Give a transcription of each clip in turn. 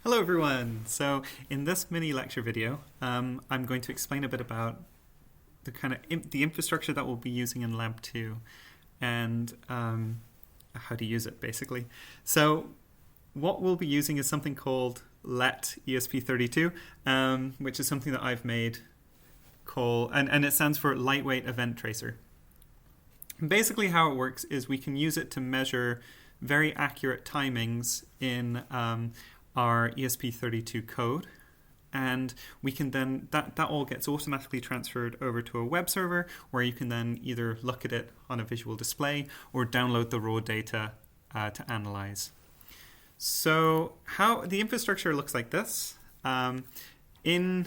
Hello everyone! So in this mini lecture video, I'm going to explain a bit about the infrastructure that we'll be using in Lab2 and how to use it basically. So what we'll be using is something called Let ESP32, which is something that I've made and it stands for Lightweight Event Tracer. And basically how it works is we can use it to measure very accurate timings in our ESP32 code, and we can then that all gets automatically transferred over to a web server where you can then either look at it on a visual display or download the raw data to analyze. So how the infrastructure looks like this. In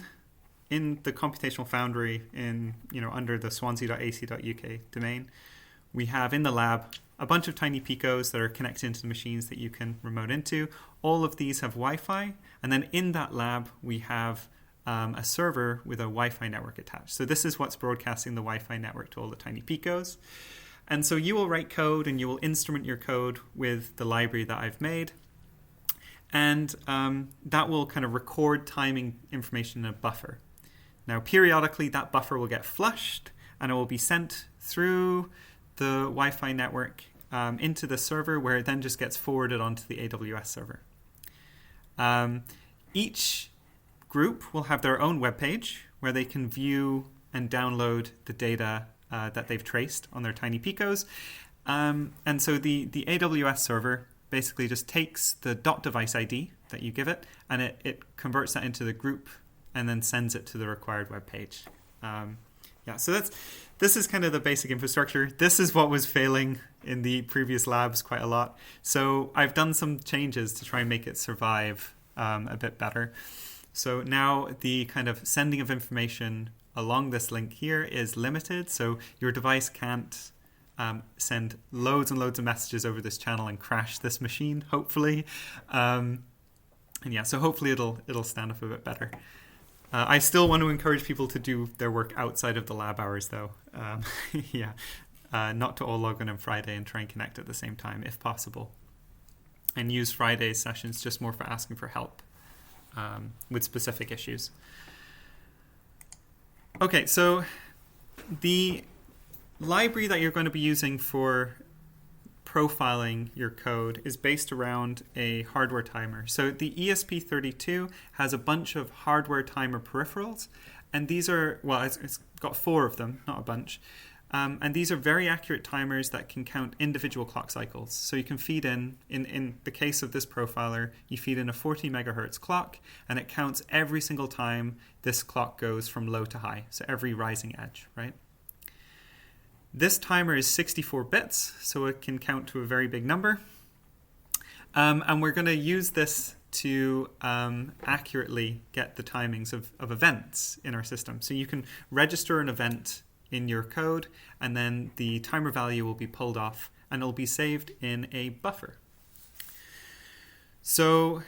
the computational foundry under the swansea.ac.uk domain, we have in the lab a bunch of tiny picos that are connected into the machines that you can remote into. All of these have Wi-Fi, and then in that lab we have a server with a Wi-Fi network attached. So this is what's broadcasting the Wi-Fi network to all the tiny picos. And so you will write code and you will instrument your code with the library that I've made. And that will kind of record timing information in a buffer. Now periodically that buffer will get flushed and it will be sent through the Wi-Fi network into the server, where it then just gets forwarded onto the AWS server. Each group will have their own web page where they can view and download the data that they've traced on their tiny picos. And so the AWS server basically just takes the .device ID that you give it, and it converts that into the group and then sends it to the required web page. So this is kind of the basic infrastructure. This is what was failing in the previous labs quite a lot. So I've done some changes to try and make it survive a bit better. So now the kind of sending of information along this link here is limited. So your device can't send loads and loads of messages over this channel and crash this machine, hopefully. So hopefully it'll stand up a bit better. I still want to encourage people to do their work outside of the lab hours, though. Not to all log in on Friday and try and connect at the same time, if possible. And use Friday's sessions just more for asking for help with specific issues. Okay, so the library that you're going to be using for profiling your code is based around a hardware timer. So the ESP32 has a bunch of hardware timer peripherals, and these are, it's got 4 of them, not a bunch. And these are very accurate timers that can count individual clock cycles. So you can feed in the case of this profiler, you feed in a 40 megahertz clock, and it counts every single time this clock goes from low to high. So every rising edge, right? This timer is 64 bits, so it can count to a very big number. And we're going to use this to accurately get the timings of events in our system. So you can register an event in your code, and then the timer value will be pulled off, and it'll be saved in a buffer. So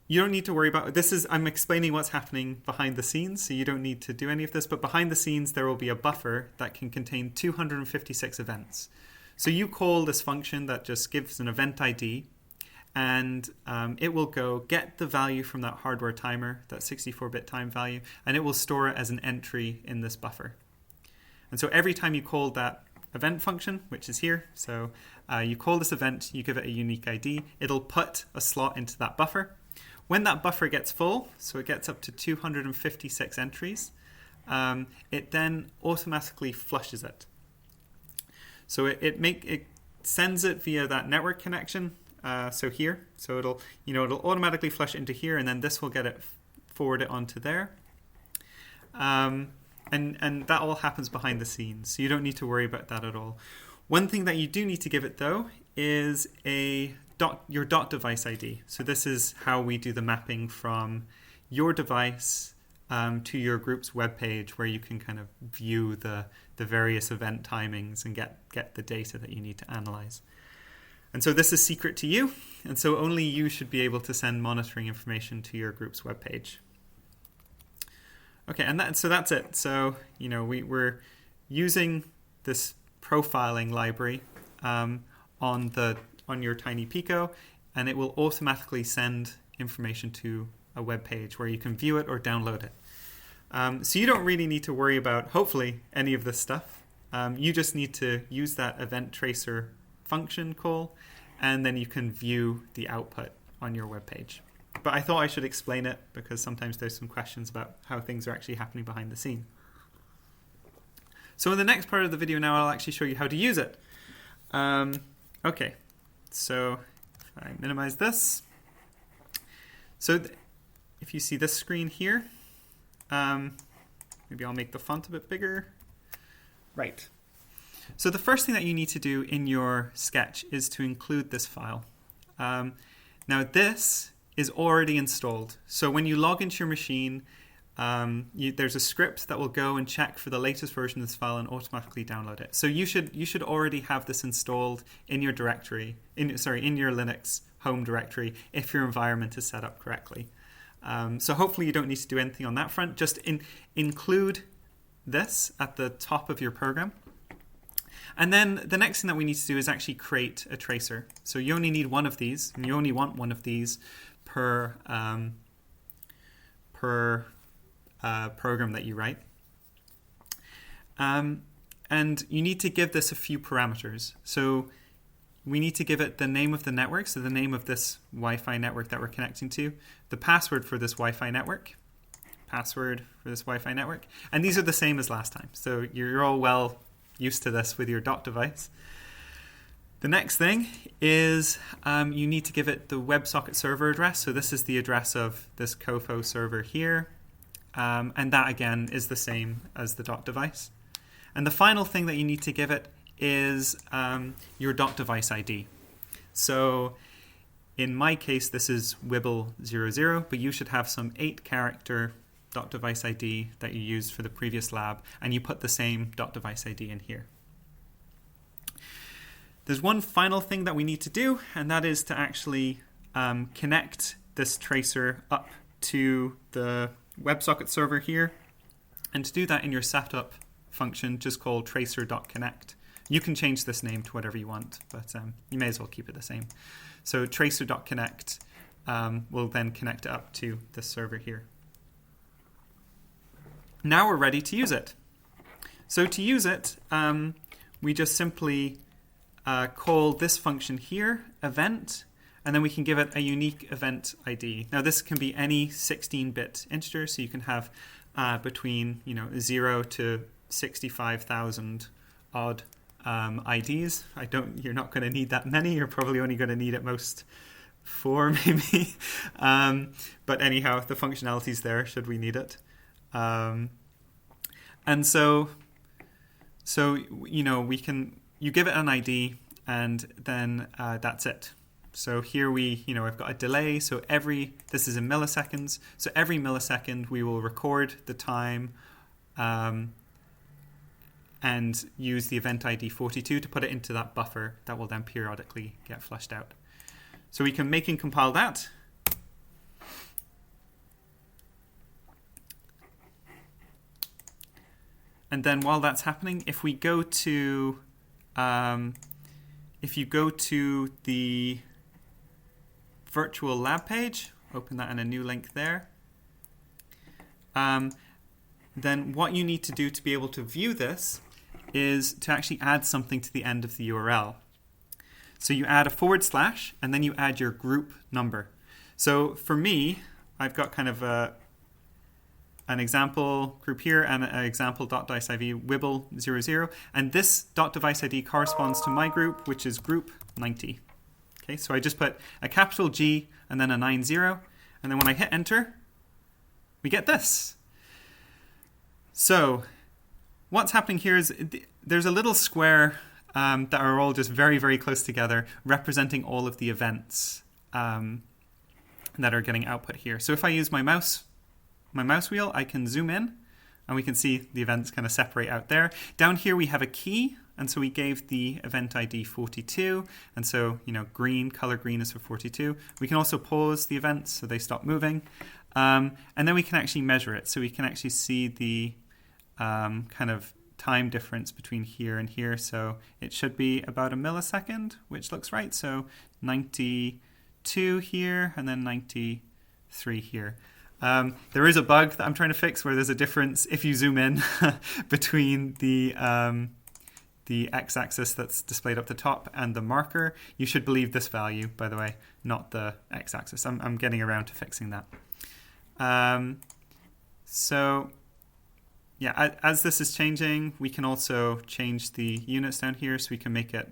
you don't need to worry about this. I'm explaining what's happening behind the scenes, so you don't need to do any of this. But behind the scenes, there will be a buffer that can contain 256 events. So you call this function that just gives an event ID, and it will go get the value from that hardware timer, that 64-bit time value, and it will store it as an entry in this buffer. And so every time you call that event function, which is here, so you call this event, you give it a unique ID, it'll put a slot into that buffer. When that buffer gets full, so it gets up to 256 entries, it then automatically flushes it. So it sends it via that network connection. So it'll automatically flush into here, and then this will get it forwarded onto there. And that all happens behind the scenes, so you don't need to worry about that at all. One thing that you do need to give it though is your .device ID. So this is how we do the mapping from your device to your group's web page, where you can kind of view the various event timings and get the data that you need to analyze. And so this is secret to you, and so only you should be able to send monitoring information to your group's web page. Okay, and that's it. So we're using this profiling library on your tiny pico, and it will automatically send information to a web page where you can view it or download it. So you don't really need to worry about, hopefully, any of this stuff. You just need to use that event tracer function call, and then you can view the output on your web page. But I thought I should explain it because sometimes there's some questions about how things are actually happening behind the scene. So in the next part of the video now, I'll actually show you how to use it. Okay, so if I minimize this. So if you see this screen here, maybe I'll make the font a bit bigger. Right. So the first thing that you need to do in your sketch is to include this file. Now this is already installed. So when you log into your machine, there's a script that will go and check for the latest version of this file and automatically download it. So you should already have this installed in your directory, in your Linux home directory, if your environment is set up correctly. So hopefully you don't need to do anything on that front. Just include this at the top of your program. And then the next thing that we need to do is actually create a tracer. So you only need one of these, and you only want one of these per program that you write. And you need to give this a few parameters. So we need to give it the name of the network, so the name of this Wi-Fi network that we're connecting to, the password for this Wi-Fi network, and these are the same as last time. So you're all well used to this with your dot device. The next thing is you need to give it the WebSocket server address. So this is the address of this COFO server here. And that, again, is the same as the dot device. And the final thing that you need to give it is your dot device ID. So in my case, this is Wibble00, but you should have some 8-character dot device ID that you used for the previous lab, and you put the same dot device ID in here. There's one final thing that we need to do, and that is to actually connect this tracer up to the WebSocket server here. And to do that in your setup function, just call tracer.connect. You can change this name to whatever you want, but you may as well keep it the same. So tracer.connect will then connect it up to this server here. Now we're ready to use it. So to use it, we just simply call this function here, event, and then we can give it a unique event ID. Now this can be any 16-bit integer, so you can have between 0 to 65,000 odd IDs. You're not going to need that many. You're probably only going to need at most 4 maybe. But anyhow, the functionality's there should we need it. And so you give it an ID, and then that's it. So here I've got a delay. So this is in milliseconds. So every millisecond we will record the time and use the event ID 42 to put it into that buffer that will then periodically get flushed out. So we can make and compile that. And then while that's happening, if you go to the virtual lab page, open that in a new link there, then what you need to do to be able to view this is to actually add something to the end of the URL. So you add a / and then you add your group number. So for me, I've got kind of an example group here and an example .device ID Wibble00, and this .device ID corresponds to my group, which is group 90. Okay, so I just put a capital G and then a 90, and then when I hit enter, we get this. So what's happening here is there's a little square that are all just very, very close together, representing all of the events that are getting output here. So if I use my mouse wheel, I can zoom in, and we can see the events kind of separate out there. Down here we have a key, and so we gave the event ID 42, and so color green is for 42. We can also pause the events so they stop moving, and then we can actually measure it. So we can actually see the kind of time difference between here and here. So it should be about a millisecond, which looks right. So 90 92 here, and then 93 here. There is a bug that I'm trying to fix where there's a difference if you zoom in between the x-axis that's displayed up the top and the marker. You should believe this value, by the way, not the x-axis. I'm getting around to fixing that. So yeah, as this is changing, we can also change the units down here, so we can make it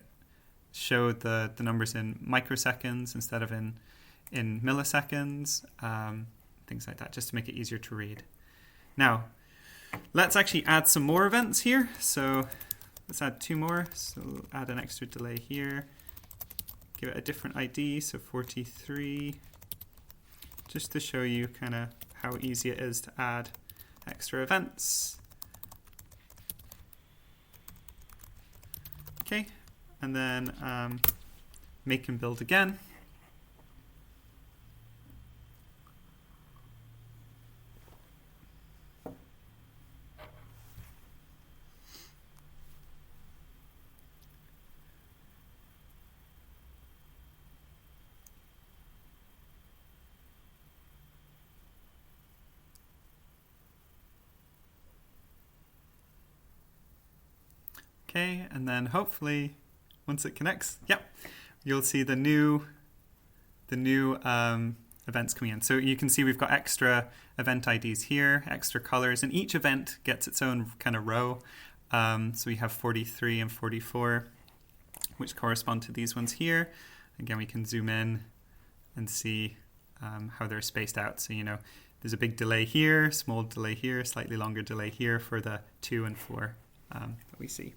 show the numbers in microseconds instead of in milliseconds, things like that, just to make it easier to read. Now, let's actually add some more events here. So let's add 2 more. So we'll add an extra delay here. Give it a different ID, so 43, just to show you kind of how easy it is to add extra events. Okay, and then make and build again. Okay, and then hopefully once it connects, yep, you'll see the new events coming in. So you can see we've got extra event IDs here, extra colors, and each event gets its own kind of row. So we have 43 and 44, which correspond to these ones here. Again, we can zoom in and see how they're spaced out. So, you know, there's a big delay here, small delay here, slightly longer delay here for the 2 and 4 that we see.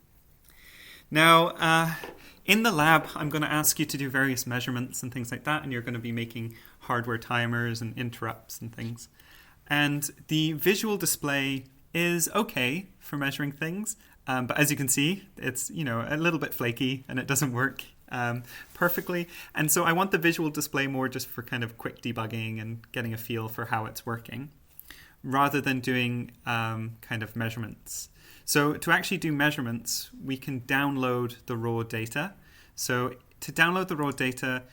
Now, in the lab, I'm going to ask you to do various measurements and things like that, and you're going to be making hardware timers and interrupts and things. And the visual display is okay for measuring things, but as you can see, it's, you know, a little bit flaky and it doesn't work perfectly. And so I want the visual display more just for kind of quick debugging and getting a feel for how it's working, rather than doing kind of measurements. So to actually do measurements, we can download the raw data. So to download the raw data,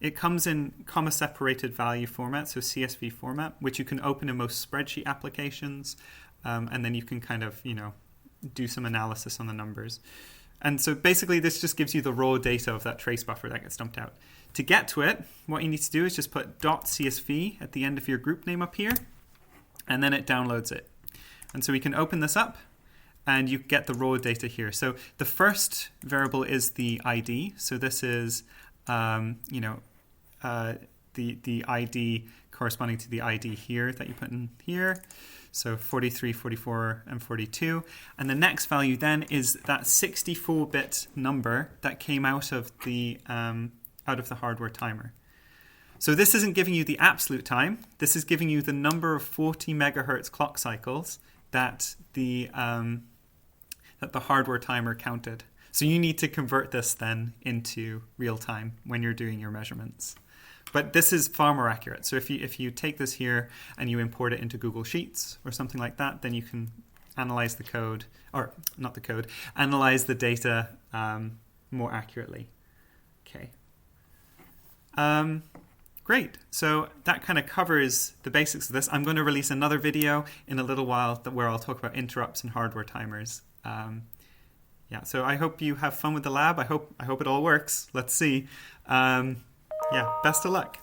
it comes in comma-separated value format, so CSV format, which you can open in most spreadsheet applications, and then you can kind of, you know, do some analysis on the numbers. And so basically this just gives you the raw data of that trace buffer that gets dumped out. To get to it, what you need to do is just put .csv at the end of your group name up here, and then it downloads it. And so we can open this up, and you get the raw data here. So the first variable is the ID. So this is, you know, the ID corresponding to the ID here that you put in here. So 43, 44, and 42. And the next value then is that 64-bit number that came out of the hardware timer. So this isn't giving you the absolute time. This is giving you the number of 40 megahertz clock cycles that the hardware timer counted. So you need to convert this then into real time when you're doing your measurements. But this is far more accurate. So if you take this here and you import it into Google Sheets or something like that, then you can analyze the code, or not the code, analyze the data more accurately. Okay. Great. So that kind of covers the basics of this. I'm going to release another video in a little while where I'll talk about interrupts and hardware timers. Yeah, so I hope you have fun with the lab. I hope it all works. Let's see. Yeah, best of luck.